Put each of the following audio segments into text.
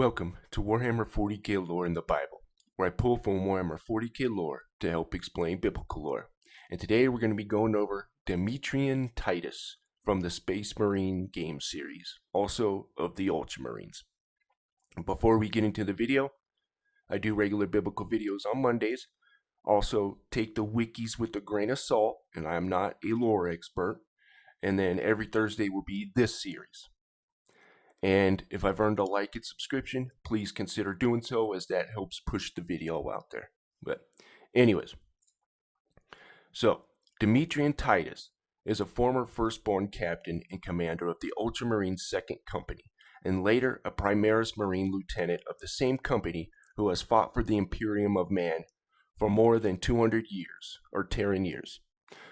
Welcome to Warhammer 40k lore in the Bible, where I pull from Warhammer 40k lore to help explain biblical lore. And today we're going to be going over Demetrian Titus from the Space Marine game series, also of the Ultramarines. Before we get into the video, I do regular biblical videos on Mondays. Also, take the wikis with a grain of salt, and I'm not a lore expert. And then every Thursday will be this series. And if I've earned a like and subscription, please consider doing so, as that helps push the video out there. But anyways, so Demetrian Titus is a former firstborn captain and commander of the Ultramarines 2nd Company, and later a Primaris Marine lieutenant of the same company, who has fought for the Imperium of Man for more than 200 years, or Terran years.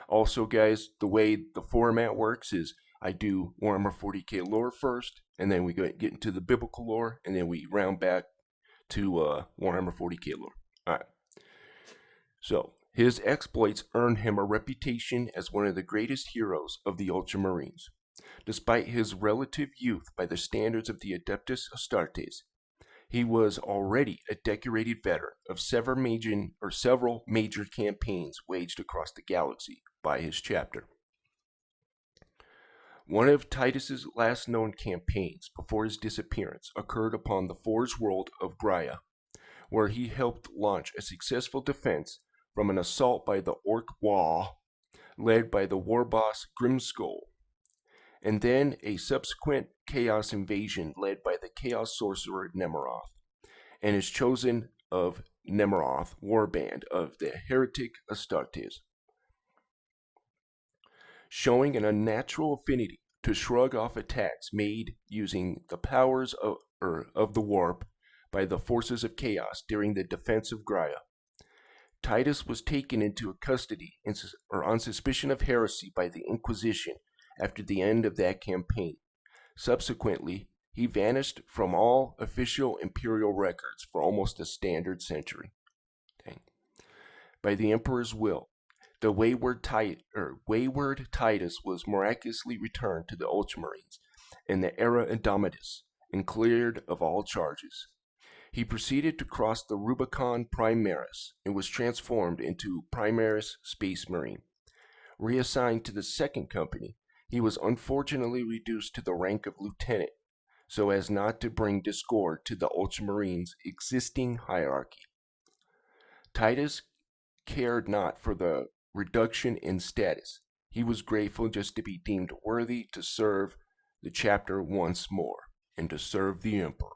Also, guys, the way the format works is I do Warhammer 40k lore first, and then we get into the biblical lore, and then we round back to Warhammer 40k lore. Alright. So, his exploits earned him a reputation as one of the greatest heroes of the Ultramarines. Despite his relative youth by the standards of the Adeptus Astartes, he was already a decorated veteran of several major campaigns waged across the galaxy by his chapter. One of Titus's last known campaigns before his disappearance occurred upon the Forge world of Graia, where he helped launch a successful defense from an assault by the Orc Wall, led by the war boss Grimskull, and then a subsequent Chaos invasion led by the Chaos sorcerer Nemeroth and his chosen of Nemeroth warband of the heretic Astartes, showing an unnatural affinity to shrug off attacks made using the powers of the warp by the forces of chaos during the defense of Graia. Titus was taken into custody on suspicion of heresy by the Inquisition after the end of that campaign. Subsequently, he vanished from all official imperial records for almost a standard century. By the Emperor's will, the wayward Titus was miraculously returned to the Ultramarines in the Era Indomitus and cleared of all charges. He proceeded to cross the Rubicon Primaris and was transformed into Primaris Space Marine. Reassigned to the 2nd Company, he was unfortunately reduced to the rank of lieutenant, so as not to bring discord to the Ultramarines' existing hierarchy. Titus cared not for the reduction in status. He was grateful just to be deemed worthy to serve the chapter once more, and to serve the Emperor.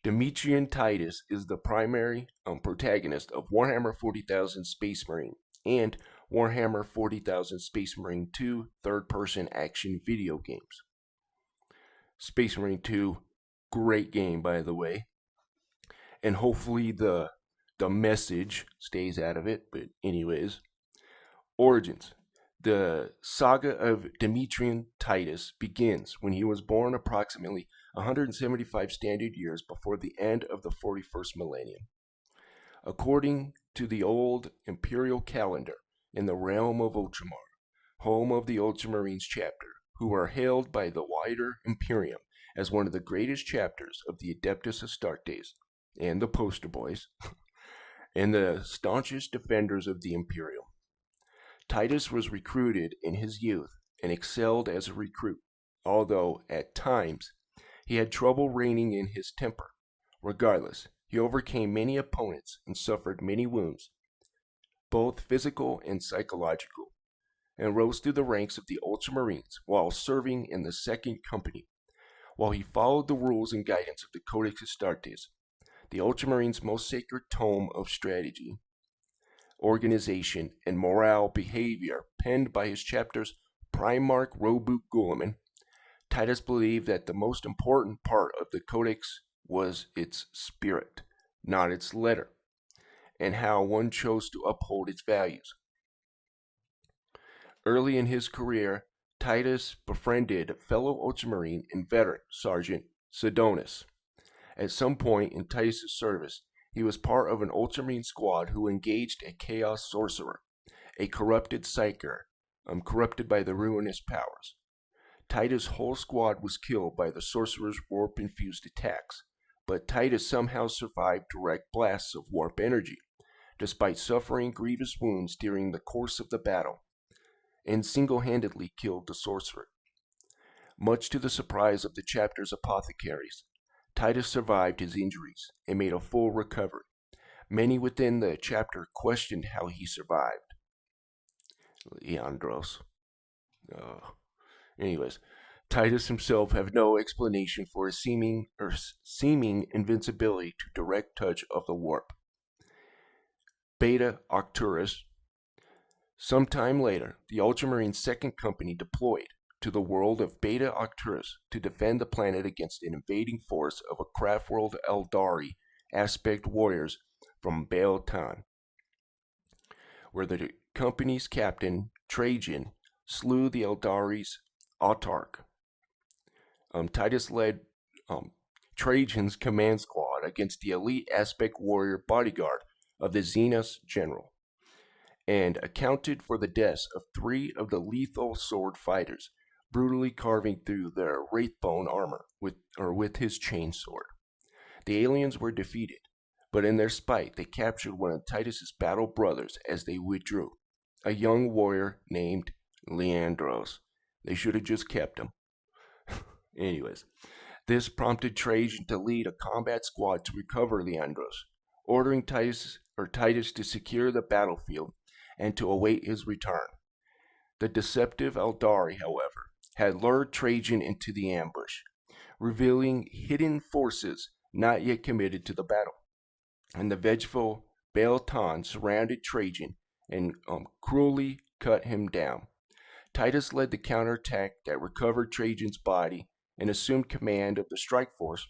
Demetrian Titus is the primary protagonist of Warhammer 40,000 Space Marine and Warhammer 40,000 Space Marine 2 third-person action video games. Space Marine 2, great game, by the way. And hopefully the message stays out of it, but anyways. Origins. The saga of Demetrian Titus begins when he was born approximately 175 standard years before the end of the 41st millennium. According to the old imperial calendar, in the realm of Ultramar, home of the Ultramarines chapter, who are hailed by the wider Imperium as one of the greatest chapters of the Adeptus Astartes, and the poster boys, and the staunchest defenders of the Imperium. Titus was recruited in his youth and excelled as a recruit, although at times he had trouble reining in his temper. Regardless, he overcame many opponents and suffered many wounds, both physical and psychological, and rose through the ranks of the Ultramarines while serving in the 2nd Company. While he followed the rules and guidance of the Codex Astartes, the Ultramarines' most sacred tome of strategy, organization, and morale behavior, penned by his chapter's Primarch Roboot Guilliman, Titus believed that the most important part of the Codex was its spirit, not its letter, and how one chose to uphold its values. Early in his career, Titus befriended fellow Ultramarine and veteran Sergeant Sidonus. At some point in Titus' service, he was part of an Ultramarine squad who engaged a Chaos sorcerer, a corrupted psyker, corrupted by the ruinous powers. Titus' whole squad was killed by the sorcerer's warp-infused attacks, but Titus somehow survived direct blasts of warp energy, despite suffering grievous wounds during the course of the battle, and single-handedly killed the sorcerer. Much to the surprise of the chapter's apothecaries, Titus survived his injuries and made a full recovery. Many within the chapter questioned how he survived. Leandros. Anyways, Titus himself had no explanation for his seeming invincibility to direct touch of the warp. Beta Octurus. Sometime later, the Ultramarine Second Company deployed to the world of Beta Octurus to defend the planet against an invading force of a craft-world Eldari aspect warriors from Baal Tan, where the company's captain, Trajan, slew the Eldari's autarch. Titus led Trajan's command squad against the elite aspect warrior bodyguard of the Xenos general, and accounted for the deaths of 3 of the lethal sword fighters, brutally carving through their wraithbone armor with his chainsword. The aliens were defeated, but in their spite they captured one of Titus's battle brothers as they withdrew, a young warrior named Leandros. They should have just kept him. Anyways, this prompted Trajan to lead a combat squad to recover Leandros, ordering Titus to secure the battlefield and to await his return. The deceptive Eldari, however, had lured Trajan into the ambush, revealing hidden forces not yet committed to the battle, and the vengeful Baal Tan surrounded Trajan and cruelly cut him down. Titus led the counterattack that recovered Trajan's body and assumed command of the strike force,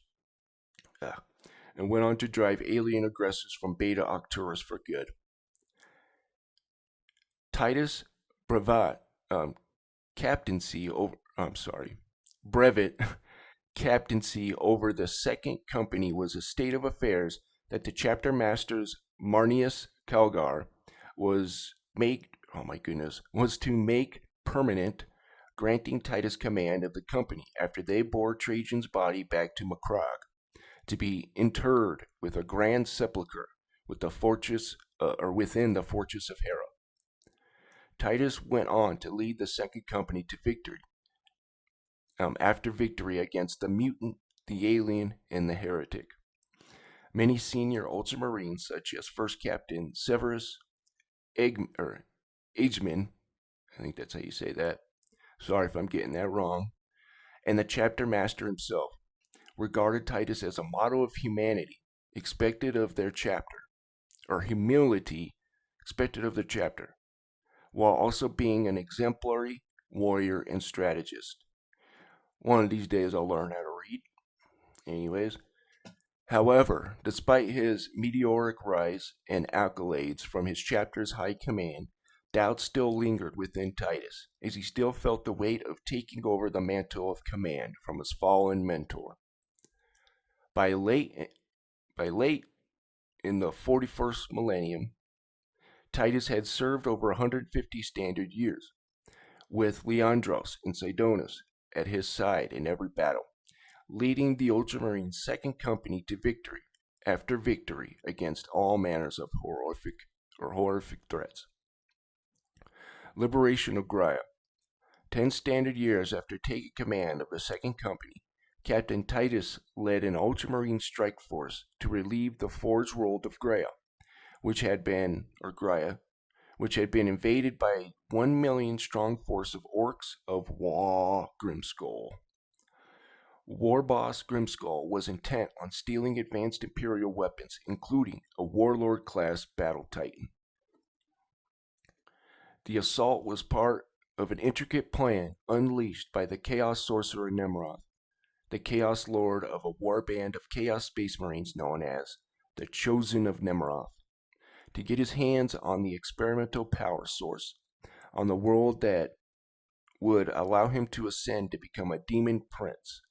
and went on to drive alien aggressors from Beta Octurus for good. Titus' brevet captaincy over the Second Company was a state of affairs that the chapter master's Marnius Calgar was to make permanent, granting Titus command of the company after they bore Trajan's body back to Macragge, to be interred with a grand sepulchre within the fortress of Hera. Titus went on to lead the Second Company to victory. After victory against the mutant, the alien, and the heretic. Many senior Ultramarines, such as First Captain Severus Ageman, I think that's how you say that. Sorry if I'm getting that wrong. And the chapter master himself regarded Titus as a model of humanity expected of their chapter, or humility expected of their chapter, while also being an exemplary warrior and strategist. One of these days I'll learn how to read. Anyways. However, despite his meteoric rise and accolades from his chapter's high command, doubt still lingered within Titus, as he still felt the weight of taking over the mantle of command from his fallen mentor. By late in the 41st millennium, Titus had served over 150 standard years, with Leandros and Sidonus at his side in every battle, leading the Ultramarine Second Company to victory after victory against all manners of horrific threats. Liberation of Graia. 10 standard years after taking command of the Second Company, Captain Titus led an Ultramarine strike force to relieve the Forge World of Graia, which had been invaded by a 1 million strong force of orcs of Grimskull. War boss Grimskull was intent on stealing advanced Imperial weapons, including a Warlord-class battle titan. The assault was part of an intricate plan unleashed by the Chaos Sorcerer Nemeroth, the Chaos Lord of a warband of Chaos Space Marines known as the Chosen of Nemeroth, to get his hands on the experimental power source on the world that would allow him to ascend to become a demon prince.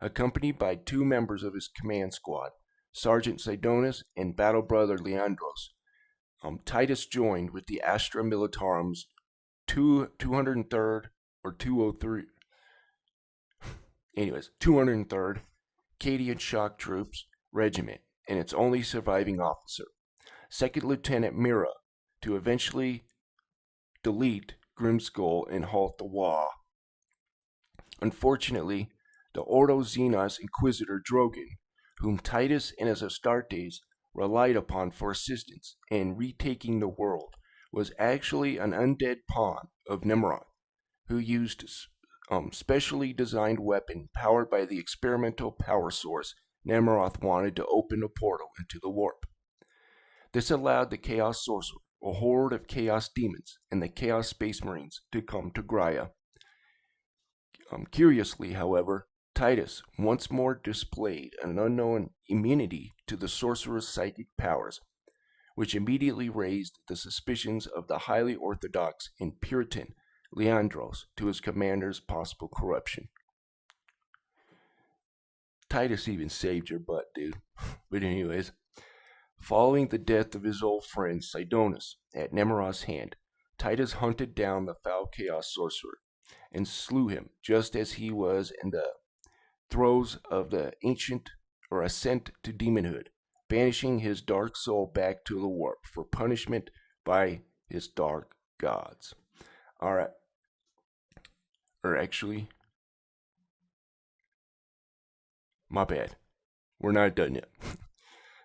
Accompanied by 2 members of his command squad, Sergeant Sidonus and battle brother Leandros, Titus joined with the Astra Militarum's 203rd or 203 anyways, 203rd Cadian Shock Troops Regiment and its only surviving officer, Second Lieutenant Mira, to eventually delete Grimskull and halt the War. Unfortunately, the Ordo Xenos Inquisitor Drogon, whom Titus and his Astartes relied upon for assistance in retaking the world, was actually an undead pawn of Nimrod, who used specially designed weapon powered by the experimental power source Nimrod wanted to open a portal into the warp. This allowed the Chaos Sorcerer, a horde of Chaos Demons, and the Chaos Space Marines to come to Graia. Curiously, however, Titus once more displayed an unknown immunity to the sorcerer's psychic powers, which immediately raised the suspicions of the highly orthodox and Puritan Leandros to his commander's possible corruption. Titus even saved your butt, dude. But anyways, following the death of his old friend Sidonus at Nemoros's hand, Titus hunted down the foul Chaos Sorcerer and slew him just as he was in the throes of the ancient or ascent to demonhood, banishing his dark soul back to the warp for punishment by his dark gods. Alright. Or actually, my bad. We're not done yet.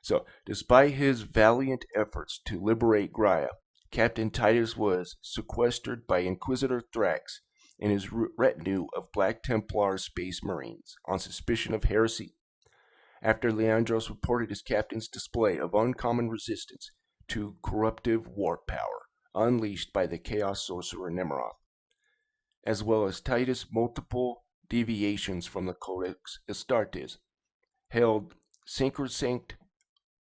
So, despite his valiant efforts to liberate Graia, Captain Titus was sequestered by Inquisitor Thrax and his retinue of Black Templar Space Marines on suspicion of heresy. After Leandros reported his captain's display of uncommon resistance to corruptive warp power unleashed by the Chaos Sorcerer Nimrod, as well as Titus' multiple deviations from the Codex Astartes, held sacrosanct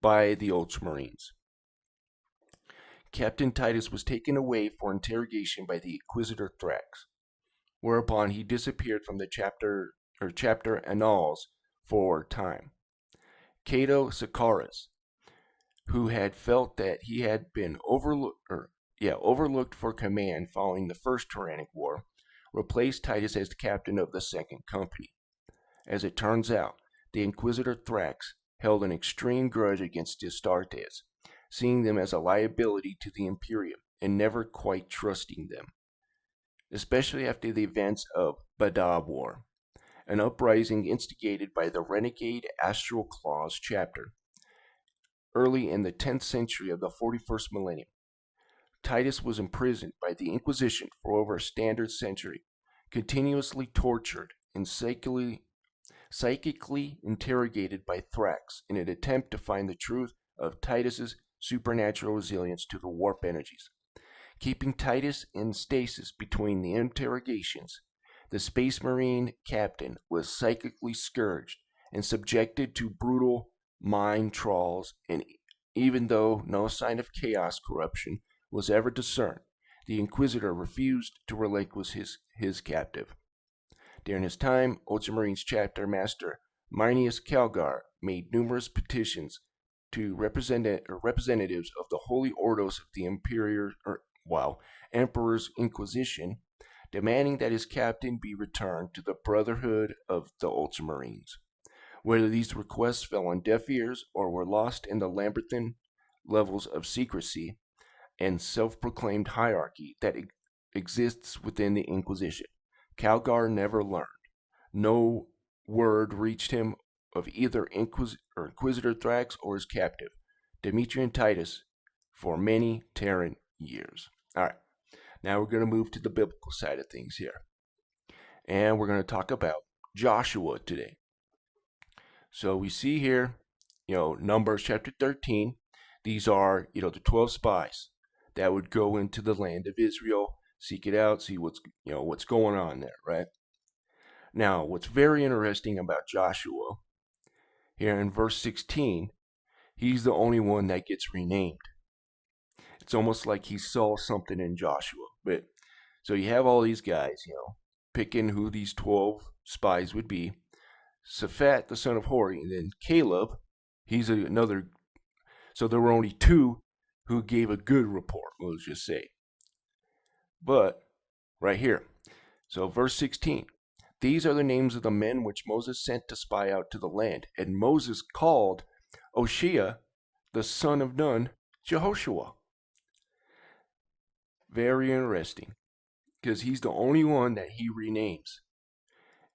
by the Ultramarines. Captain Titus was taken away for interrogation by the Inquisitor Thrax, whereupon he disappeared from the chapter annals for a time. Cato Sakaris, who had felt that he had been overlooked for command following the First Tyrannic War, replaced Titus as the captain of the Second Company. As it turns out, the Inquisitor Thrax held an extreme grudge against the Astartes, seeing them as a liability to the Imperium and never quite trusting them, especially after the events of Badab War, an uprising instigated by the renegade Astral Claws chapter, early in the 10th century of the 41st millennium. Titus was imprisoned by the Inquisition for over a standard century, continuously tortured and psychically interrogated by Thrax in an attempt to find the truth of Titus's supernatural resilience to the warp energies. Keeping Titus in stasis between the interrogations, the Space Marine captain was psychically scourged and subjected to brutal mind trawls, and even though no sign of chaos corruption was ever discerned, the Inquisitor refused to relinquish his captive. During his time, Ultramarines chapter master Manius Calgar made numerous petitions to representatives of the Holy Ordos of the Emperor's Inquisition, demanding that his captain be returned to the Brotherhood of the Ultramarines. Whether these requests fell on deaf ears or were lost in the labyrinthine levels of secrecy and self-proclaimed hierarchy that exists within the Inquisition, Calgar never learned. No word reached him of either Inquisitor Thrax or his captive, Demetrian Titus, for many Terran years. Alright, now we're going to move to the biblical side of things here. And we're going to talk about Joshua today. So we see here, Numbers chapter 13. These are, the 12 spies that would go into the land of Israel, seek it out, see what's going on there, right? Now, what's very interesting about Joshua, here in verse 16, he's the only one that gets renamed. It's almost like he saw something in Joshua. But so you have all these guys, picking who these 12 spies would be. Shaphat, the son of Hori, and then Caleb, he's another. So there were only two who gave a good report, let's just say. But right here, so verse 16, These are the names of the men which Moses sent to spy out to the land. And Moses called Oshea, the son of Nun, Jehoshua. Very interesting, because he's the only one that he renames.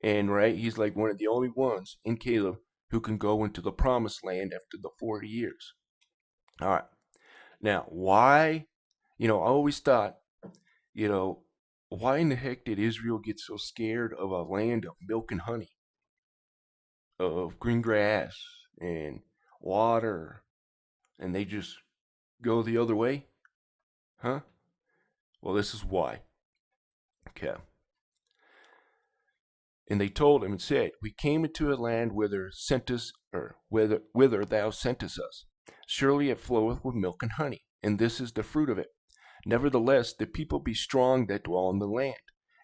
And he's like one of the only ones in Caleb who can go into the promised land after the 40 years. All right. Now, why? I always thought, why in the heck did Israel get so scared of a land of milk and honey, of green grass and water, and they just go the other way? Huh? Well, this is why. Okay. And they told him and said, we came into a land whither thou sentest us. Surely it floweth with milk and honey, and this is the fruit of it. Nevertheless, the people be strong that dwell in the land,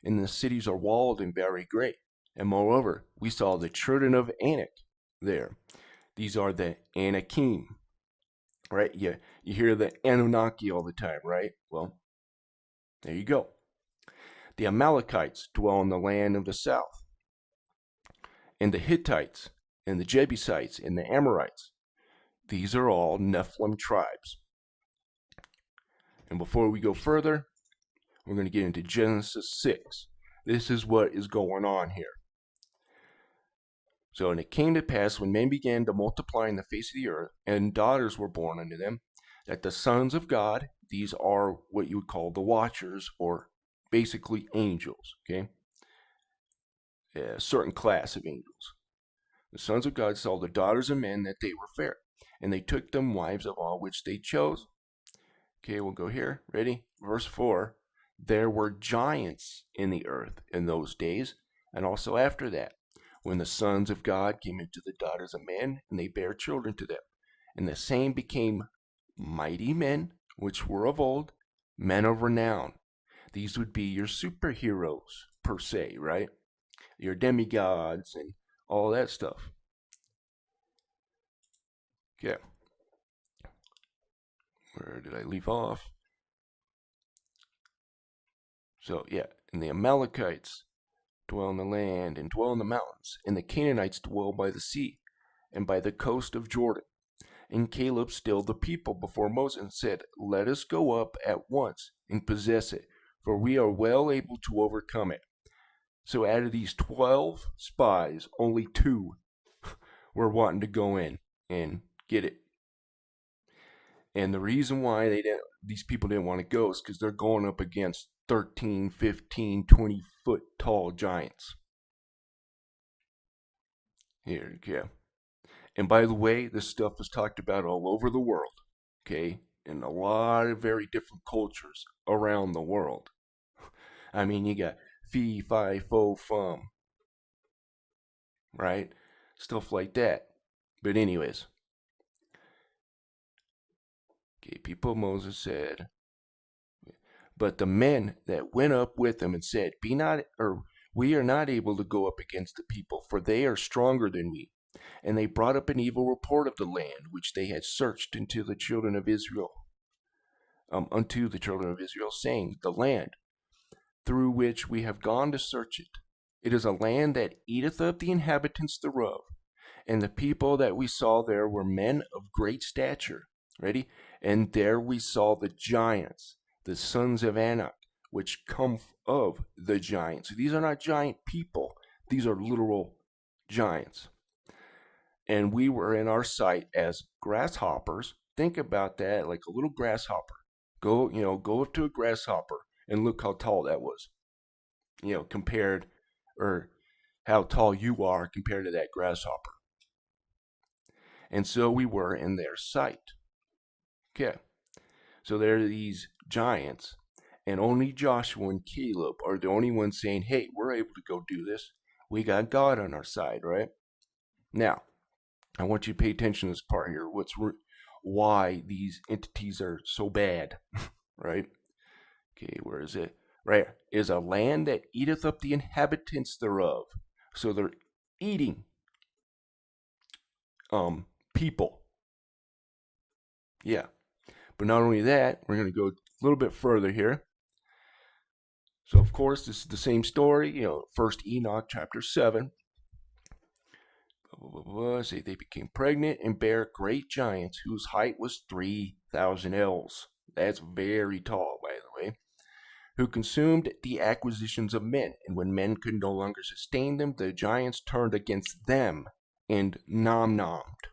and the cities are walled and very great. And moreover, we saw the children of Anak there. These are the Anakim, right? You hear the Anunnaki all the time, right? Well, there you go. The Amalekites dwell in the land of the south, and the Hittites, and the Jebusites, and the Amorites. These are all Nephilim tribes. And before we go further, we're going to get into Genesis 6. This is what is going on here. So, and it came to pass when men began to multiply in the face of the earth, and daughters were born unto them, that the sons of God, these are what you would call the watchers, or basically angels, okay? A certain class of angels. The sons of God saw the daughters of men that they were fair, and they took them wives of all which they chose. Okay, we'll go here. Ready? Verse 4. There were giants in the earth in those days, and also after that, when the sons of God came into the daughters of men, and they bare children to them. And the same became mighty men, which were of old, men of renown. These would be your superheroes, per se, right? Your demigods and all that stuff. Okay. Where did I leave off? So, yeah, and the Amalekites dwell in the land and dwell in the mountains, and the Canaanites dwell by the sea and by the coast of Jordan. And Caleb stilled the people before Moses and said, let us go up at once and possess it, for we are well able to overcome it. So out of these 12 spies, only 2 were wanting to go in and get it. And the reason why these people didn't want to go is because they're going up against 13, 15, 20 foot tall giants. Here, yeah. And by the way, this stuff is talked about all over the world, okay? In a lot of very different cultures around the world. I mean, you got fee, fi, fo, fum, right? Stuff like that. But anyways. Okay, people, Moses said, but the men that went up with him and said, we are not able to go up against the people, for they are stronger than we. And they brought up an evil report of the land which they had searched unto the children of Israel, saying, the land through which we have gone to search it, it is a land that eateth up the inhabitants thereof. And the people that we saw there were men of great stature. Ready? And there we saw the giants, the sons of Anak, which come of the giants. So these are not giant people. These are literal giants. And we were in our sight as grasshoppers. Think about that, like a little grasshopper. Go up to a grasshopper and look how tall that was. Compared, or how tall you are compared to that grasshopper. And so we were in their sight. Okay. So there are these giants, and only Joshua and Caleb are the only ones saying, hey, we're able to go do this. We got God on our side, right? Now, I want you to pay attention to this part here. Why these entities are so bad, right? Okay, where is it? Right, is a land that eateth up the inhabitants thereof. So they're eating people. Yeah. But not only that, we're going to go a little bit further here. So of course, this is the same story. First Enoch chapter 7. Say they became pregnant and bare great giants whose height was 3,000 ells. That's very tall, by the way. Who consumed the acquisitions of men, and when men could no longer sustain them, the giants turned against them and nom-nommed.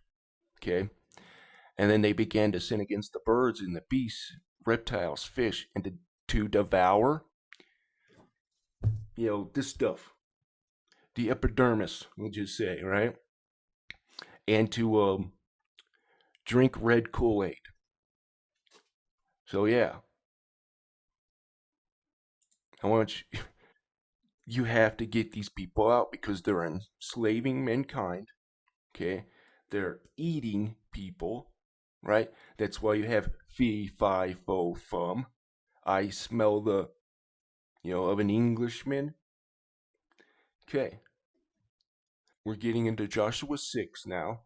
Okay? And then they began to sin against the birds and the beasts, reptiles, fish, and to devour, this stuff. The epidermis, we'll just say, right? And to drink red Kool-Aid. So yeah, I want you have to get these people out because they're enslaving mankind. Okay, they're eating people, right? That's why you have fee, fi, fo, fum. I smell the, of an Englishman. Okay, we're getting into Joshua 6 now,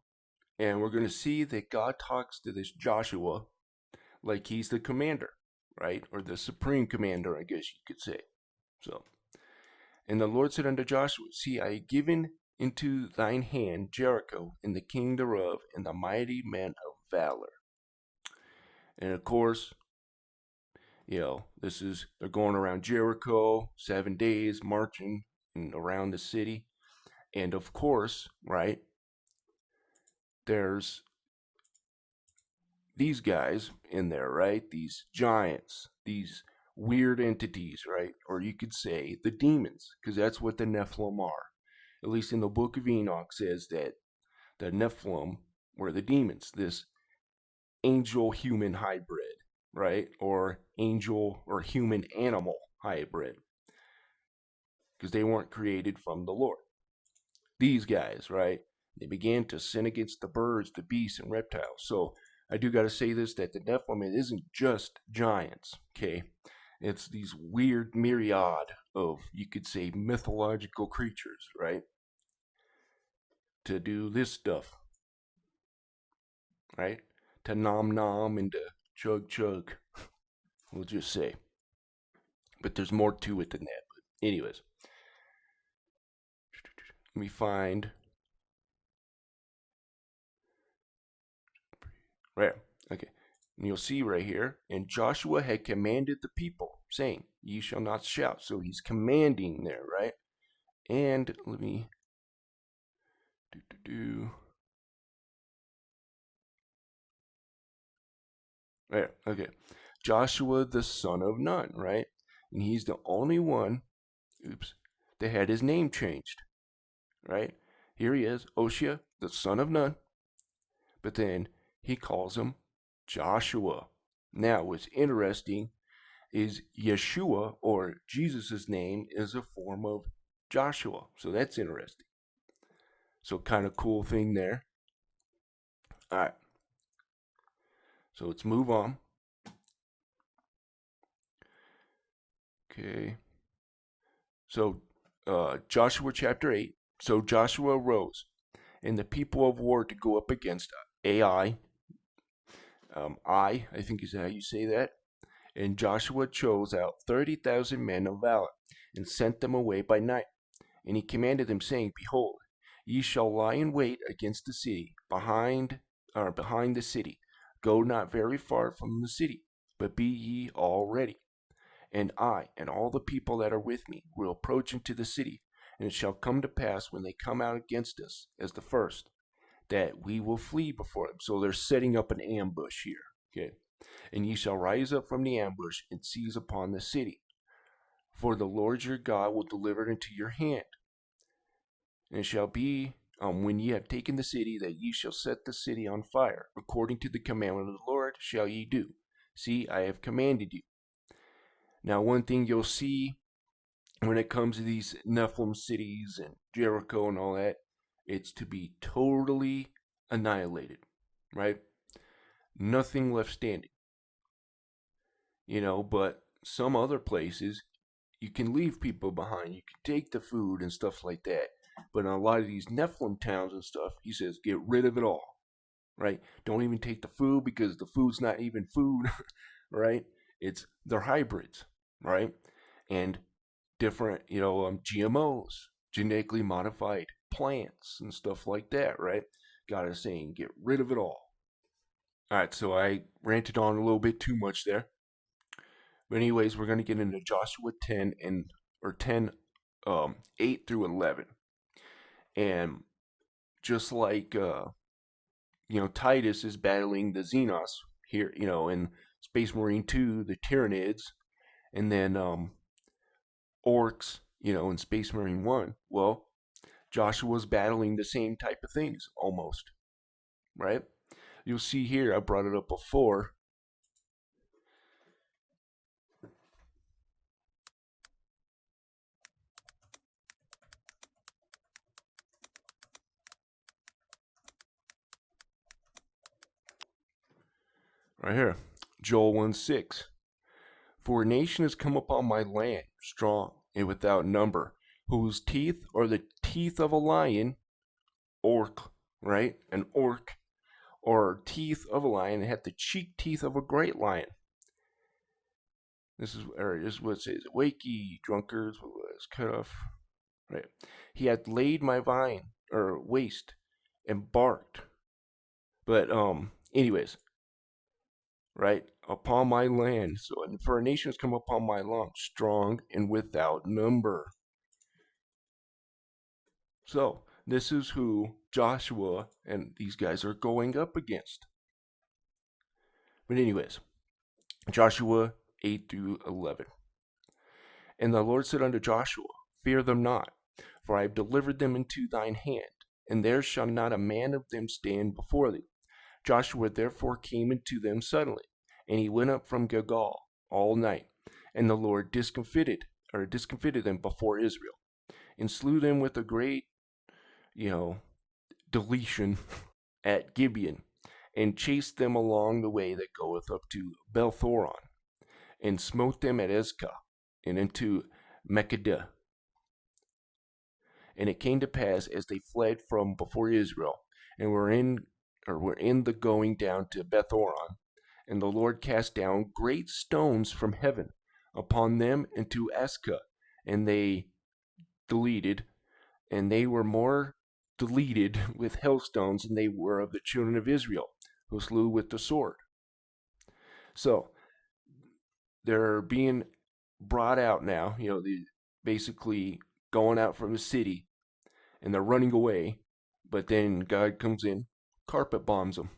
and we're going to see that God talks to this Joshua like he's the commander, right? Or the supreme commander, I guess you could say. So, and the Lord said unto Joshua, see, I have given into thine hand Jericho, and the king thereof, and the mighty men of valor. And of course, they're going around Jericho 7 days, marching around the city. And of course, right, there's these guys in there, right? These giants, these weird entities, right? Or you could say the demons, because that's what the Nephilim are. At least in the book of Enoch says that the Nephilim were the demons, this angel-human hybrid, right? Or angel or human-animal hybrid, because they weren't created from the Lord. These guys, right? They began to sin against the birds, the beasts, and reptiles. So I do got to say this, that the Nephilim, it isn't just giants, okay? It's these weird myriad of, you could say, mythological creatures, right? To do this stuff, right? To nom nom and to chug chug, we'll just say. But there's more to it than that. But anyways, let me find. Right, okay. And you'll see right here, and Joshua had commanded the people, saying, ye shall not shout. So he's commanding there, right? And let me Right, okay. Joshua the son of Nun, right? And he's the only one, that had his name changed, right? Here he is, Oshia, the son of Nun. But then he calls him Joshua. Now, what's interesting is Yeshua, or Jesus' name, is a form of Joshua. So that's interesting. So kind of cool thing there. All right. So let's move on. Okay. So Joshua chapter 8. So Joshua arose, and the people of war to go up against Ai. I think is how you say that. And Joshua chose out 30,000 men of valor, and sent them away by night. And he commanded them, saying, behold, ye shall lie in wait against the city, behind the city. Go not very far from the city, but be ye all ready. And I and all the people that are with me will approach into the city, and it shall come to pass when they come out against us as the first, that we will flee before them. So they're setting up an ambush here. Okay. And ye shall rise up from the ambush and seize upon the city. For the Lord your God will deliver it into your hand. And it shall be, when ye have taken the city, that ye shall set the city on fire. According to the commandment of the Lord shall ye do. See, I have commanded you. Now, one thing you'll see when it comes to these Nephilim cities and Jericho and all that, it's to be totally annihilated, right? Nothing left standing. But some other places, you can leave people behind. You can take the food and stuff like that. But in a lot of these Nephilim towns and stuff, he says, get rid of it all, right? Don't even take the food, because the food's not even food, right? They're hybrids, right? And different, GMOs, genetically modified plants and stuff like that, right? Gotta say, get rid of it all. All right, so I ranted on a little bit too much there. But anyways, we're gonna get into Joshua 10 and or 10, 8 through 11, and just like Titus is battling the Xenos here, in Space Marine 2, the Tyranids, and then orcs, in Space Marine 1. Well, Joshua's battling the same type of things almost, right? You'll see here, I brought it up before. Right here, Joel 1:6. For a nation has come upon my land, strong and without number, whose teeth are the teeth of a lion, orc, right? An orc, or teeth of a lion, and had the cheek teeth of a great lion. This is what it says. Wakey, drunkards, was cut off. Right. He had laid my vine, or waste, and barked. But, anyways, right? Upon my land. So, and for a nation has come upon my land, strong and without number. So, this is who Joshua and these guys are going up against. But, anyways, Joshua 8 through 11. And the Lord said unto Joshua, Fear them not, for I have delivered them into thine hand, and there shall not a man of them stand before thee. Joshua therefore came unto them suddenly, and he went up from Gilgal all night, and the Lord discomfited them before Israel, and slew them with a great, deletion at Gibeon, and chased them along the way that goeth up to Belthoron, and smote them at Ezkah, and into Makkedah. And it came to pass, as they fled from before Israel, and were in the going down to Bethoron, and the Lord cast down great stones from heaven upon them into Ezkah, and they were more deleted with hailstones than they were of the children of Israel, who slew with the sword. So they're being brought out now, they basically going out from the city, and they're running away, but then God comes in, carpet bombs them.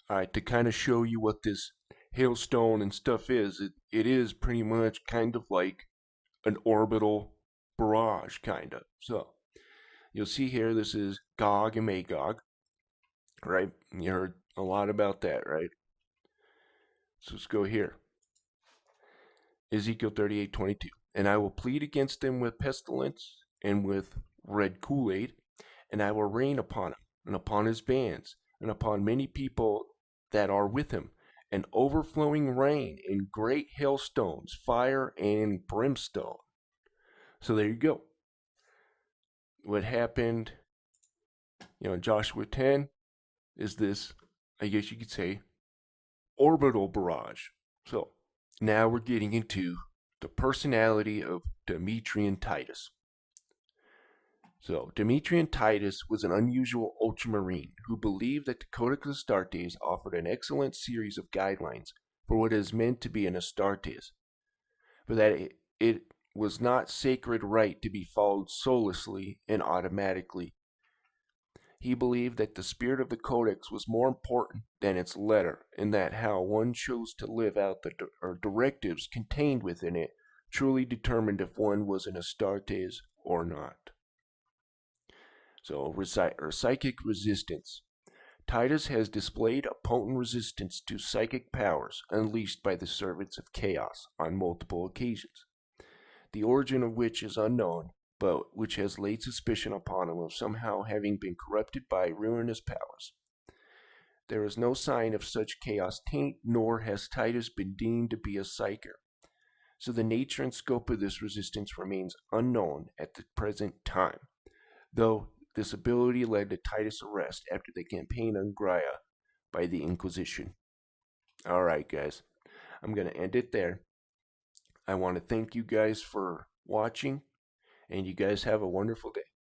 All right, to kind of show you what this hailstone and stuff is, it is pretty much kind of like an orbital barrage, kind of. So you'll see here, this is Gog and Magog, right? You heard a lot about that, right? So let's go here. Ezekiel 38:22. And I will plead against them with pestilence and with red Kool-Aid, and I will rain upon him, and upon his bands, and upon many people that are with him, an overflowing rain, and great hailstones, fire, and brimstone. So there you go. What happened, in Joshua 10 is this, I guess you could say, orbital barrage. So now we're getting into the personality of Demetrian Titus. So, Demetrian Titus was an unusual ultramarine who believed that the Codex Astartes offered an excellent series of guidelines for what is meant to be an Astartes, but that it was not sacred right to be followed soullessly and automatically. He believed that the spirit of the Codex was more important than its letter, and that how one chose to live out the directives contained within it truly determined if one was an Astartes or not. So, psychic resistance. Titus has displayed a potent resistance to psychic powers unleashed by the servants of chaos on multiple occasions, the origin of which is unknown, but which has laid suspicion upon him of somehow having been corrupted by ruinous powers. There is no sign of such chaos taint, nor has Titus been deemed to be a psyker. So the nature and scope of this resistance remains unknown at the present time, though this ability led to Titus' arrest after the campaign on Graia by the Inquisition. Alright, guys, I'm going to end it there. I want to thank you guys for watching, and you guys have a wonderful day.